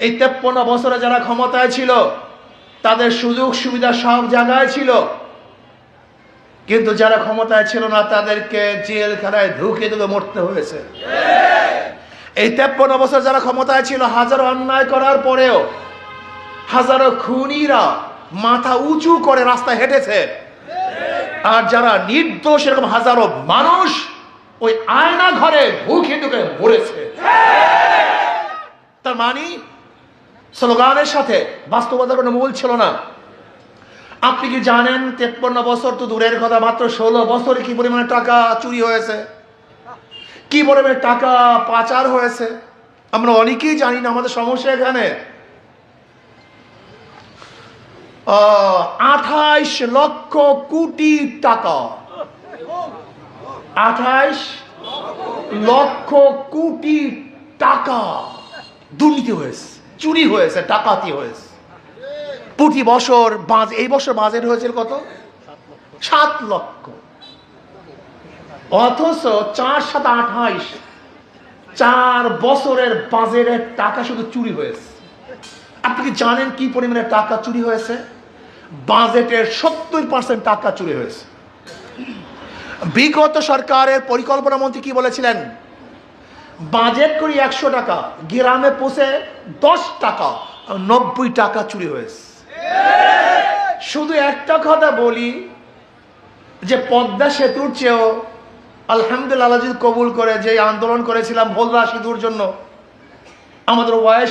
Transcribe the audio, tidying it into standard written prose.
এই 53 বছরে যারা ক্ষমতায় ছিল তাদের সুযোগ সুবিধা সব জায়গায় ছিল, কিন্তু যারা ক্ষমতায় ছিল না তাদেরকে জেলখানায় ঢুকে মরতে হয়েছে। এই 53 বছর যারা ক্ষমতায় ছিল হাজারো অন্যায় করার পরেও হাজারো খুনিরা মাথা উঁচু করে রাস্তায় হেঁটেছে, আর যারা নির্দোষ এরকম হাজারো মানুষ ওই আয়না ঘরে ঢুকে মরেছে। তার মানে স্লোগানের সাথে বাস্তবতার কোনো মূল ছিল না। আপনি কি জানেন 53 বছর তো দূরের কথা, মাত্র 16 বছরে কি পরিমাণে টাকা চুরি হয়েছে, কি পরিমাণে টাকা পাচার হয়েছে আমরা অনেকেই জানি না। আমাদের সমস্যা এখানে 28 লক্ষ কোটি টাকা, 28 লক্ষ কোটি টাকা দুর্নীতি হয়েছে, চুরি হয়েছে, ডাকাতি হয়েছে প্রতি বছর। এই বছর বাজেট হয়েছিল কত? 7 লক্ষ। অথচ 4 7 28 4 বছরের বাজেটের টাকা শুধু চুরি হয়েছে। আপনি কি জানেন কি পরিমাণে টাকা চুরি হয়েছে? বাজেটের 70% টাকা চুরি হয়েছে। বিগত সরকারের পরিকল্পনা মন্ত্রী কি বলেছিলেন? বাজেট করি 100 টাকা, গ্রামে পৌঁছে 10 টাকা, 90 টাকা চুরি হয়েছে। শুধু একটা কথা বলি যে পদ্মা সেতুর চেয়েও আলহামদুলিল্লাহ যদি কবুল করে যে আন্দোলন করেছিলাম ভোলরা সেতুর জন্য, আমাদের ওয়াইস